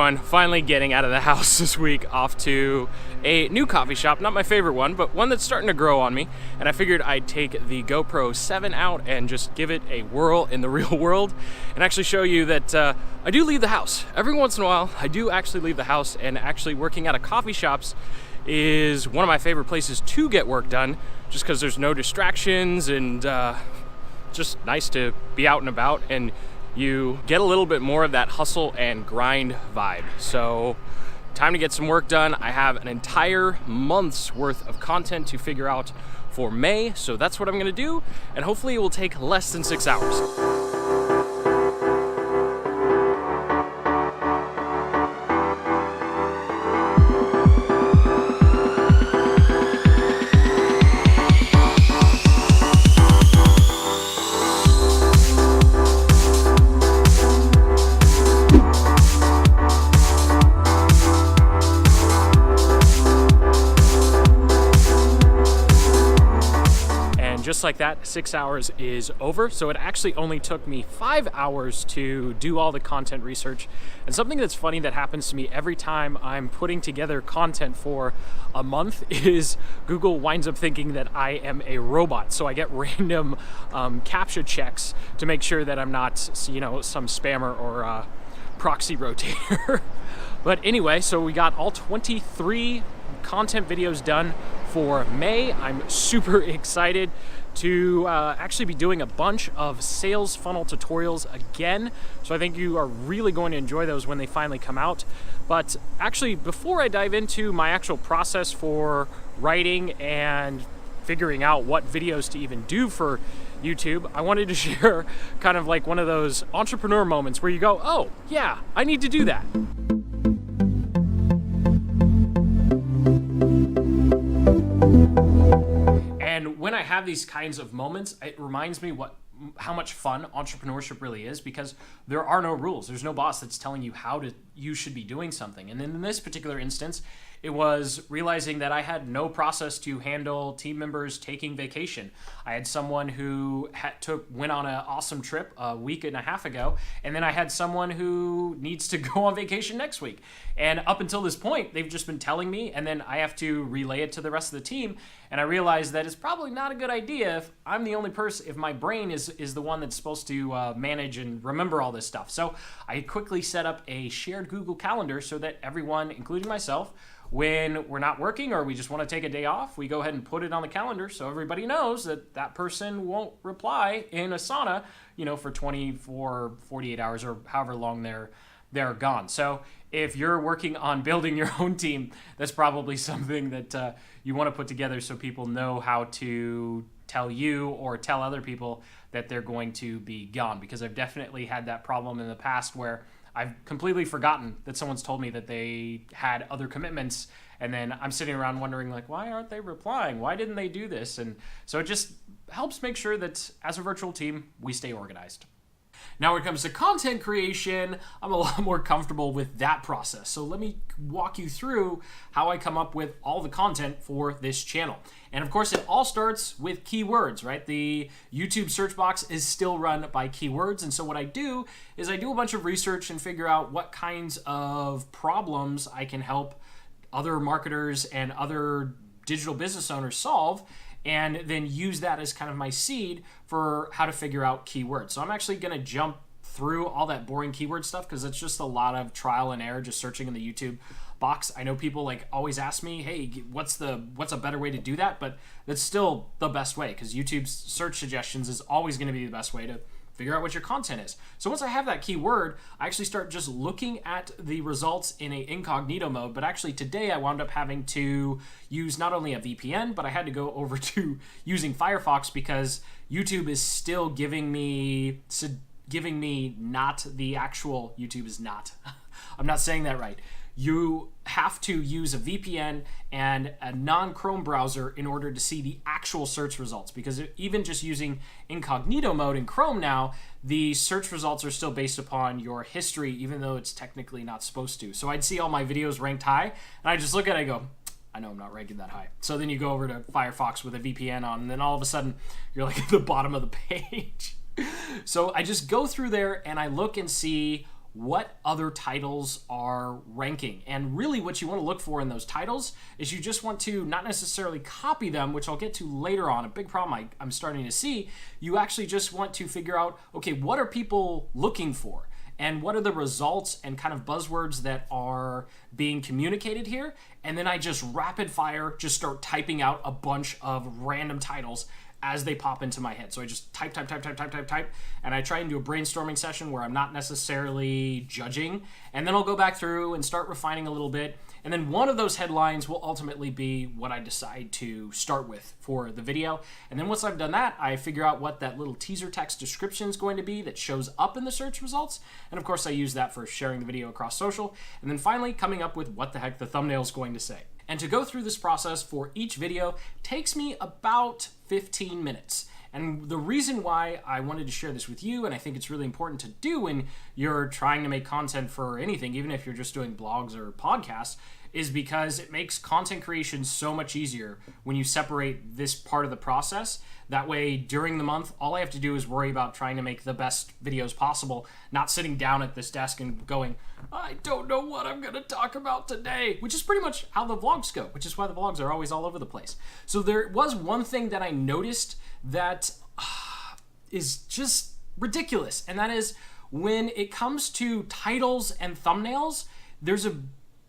everyone, finally getting out of the house this week, off to a new coffee shop. Not my favorite one, but one that's starting to grow on me. And I figured I'd take the GoPro 7 out and just give it a whirl in the real world and actually show you that I do leave the house. Every once in a while, I do actually leave the house, and actually working out of coffee shops is one of my favorite places to get work done, just because there's no distractions and just nice to be out and about, and you get a little bit more of that hustle and grind vibe. So time to get some work done. I have an entire month's worth of content to figure out for May, so that's what I'm gonna do, and hopefully it will take less than 6 hours. Just like that, 6 hours is over. So it actually only took me 5 hours to do all the content research. And something that's funny that happens to me every time I'm putting together content for a month is Google winds up thinking that I am a robot. So I get random CAPTCHA checks to make sure that I'm not, you know, some spammer or proxy rotator. But anyway, so we got all 23 content videos done for May. I'm super excited to actually be doing a bunch of sales funnel tutorials again. So I think you are really going to enjoy those when they finally come out. But actually, before I dive into my actual process for writing and figuring out what videos to even do for YouTube, I wanted to share kind of like one of those entrepreneur moments where you go, oh yeah, I need to do that. And when I have these kinds of moments, it reminds me how much fun entrepreneurship really is, because there are no rules. There's no boss that's telling you you should be doing something. And in this particular instance, it was realizing that I had no process to handle team members taking vacation. I had someone who went on an awesome trip a week and a half ago, and then I had someone who needs to go on vacation next week. And up until this point, they've just been telling me, and then I have to relay it to the rest of the team. And I realized that it's probably not a good idea if I'm the only person, if my brain is the one that's supposed to manage and remember all this stuff. So I quickly set up a shared Google Calendar so that everyone, including myself, when we're not working or we just want to take a day off, we go ahead and put it on the calendar so everybody knows that that person won't reply in Asana, you know, for 24, 48 hours or however long they're gone. So if you're working on building your own team, that's probably something that you want to put together so people know how to tell you or tell other people that they're going to be gone. Because I've definitely had that problem in the past where I've completely forgotten that someone's told me that they had other commitments, and then I'm sitting around wondering, like, why aren't they replying? Why didn't they do this? And so it just helps make sure that as a virtual team, we stay organized. Now, when it comes to content creation, I'm a lot more comfortable with that process. So let me walk you through how I come up with all the content for this channel. And of course, it all starts with keywords, right? The YouTube search box is still run by keywords. And so what I do is I do a bunch of research and figure out what kinds of problems I can help other marketers and other digital business owners solve, and then use that as kind of my seed for how to figure out keywords. So I'm actually going to jump through all that boring keyword stuff because it's just a lot of trial and error just searching in the YouTube box. I know people like always ask me, hey, what's a better way to do that? But that's still the best way, because YouTube's search suggestions is always going to be the best way to figure out what your content is. So once I have that keyword, I actually start just looking at the results in a incognito mode. But actually today I wound up having to use not only a VPN, but I had to go over to using Firefox because YouTube is still giving me not the actual, YouTube is not. I'm not saying that right. You have to use a VPN and a non-Chrome browser in order to see the actual search results, because even just using incognito mode in Chrome now, the search results are still based upon your history, even though it's technically not supposed to. So I'd see all my videos ranked high, and I just look at it and go, I know I'm not ranking that high. So then you go over to Firefox with a VPN on, and then all of a sudden you're like at the bottom of the page. So I just go through there and I look and see what other titles are ranking. And really what you want to look for in those titles is you just want to not necessarily copy them, which I'll get to later on. A big problem I'm starting to see. You actually just want to figure out, okay, what are people looking for? And what are the results and kind of buzzwords that are being communicated here? And then I just rapid fire just start typing out a bunch of random titles as they pop into my head. So I just type, and I try and do a brainstorming session where I'm not necessarily judging, and then I'll go back through and start refining a little bit, and then one of those headlines will ultimately be what I decide to start with for the video. And then once I've done that, I figure out what that little teaser text description is going to be that shows up in the search results, and of course I use that for sharing the video across social, and then finally coming up with what the heck the thumbnail is going to say. And to go through this process for each video takes me about 15 minutes. And the reason why I wanted to share this with you, and I think it's really important to do when you're trying to make content for anything, even if you're just doing blogs or podcasts, is because it makes content creation so much easier when you separate this part of the process. That way, during the month, all I have to do is worry about trying to make the best videos possible, not sitting down at this desk and going, I don't know what I'm going to talk about today, which is pretty much how the vlogs go, which is why the vlogs are always all over the place. So there was one thing that I noticed that is just ridiculous, and that is when it comes to titles and thumbnails, there's a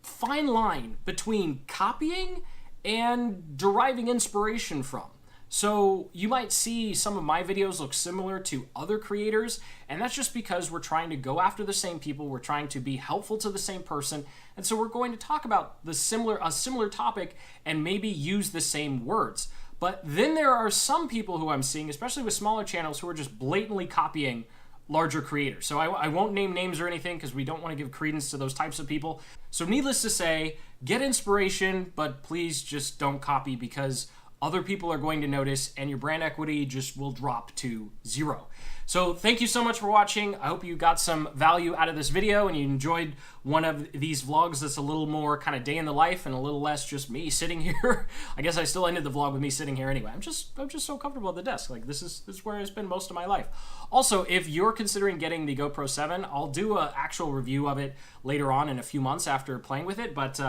fine line between copying and deriving inspiration from. So you might see some of my videos look similar to other creators, and that's just because we're trying to go after the same people, we're trying to be helpful to the same person, and so we're going to talk about a similar topic and maybe use the same words. But then there are some people who I'm seeing, especially with smaller channels, who are just blatantly copying larger creators. So I won't name names or anything because we don't want to give credence to those types of people. So needless to say, get inspiration, but please just don't copy, because other people are going to notice and your brand equity just will drop to 0. So thank you so much for watching. I hope you got some value out of this video and you enjoyed one of these vlogs that's a little more kind of day in the life and a little less just me sitting here. I guess I still ended the vlog with me sitting here anyway. I'm just so comfortable at the desk. Like this is where I spend most of my life. Also, if you're considering getting the GoPro 7, I'll do an actual review of it later on in a few months after playing with it, but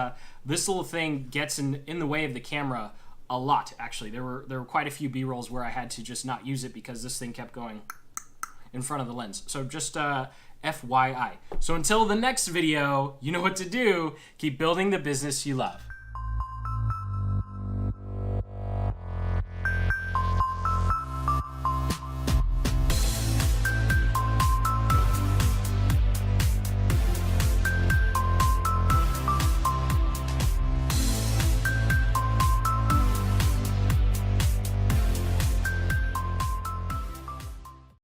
this little thing gets in the way of the camera a lot, actually. There were quite a few B-rolls where I had to just not use it because this thing kept going in front of the lens. So just FYI. So until the next video, you know what to do. Keep building the business you love.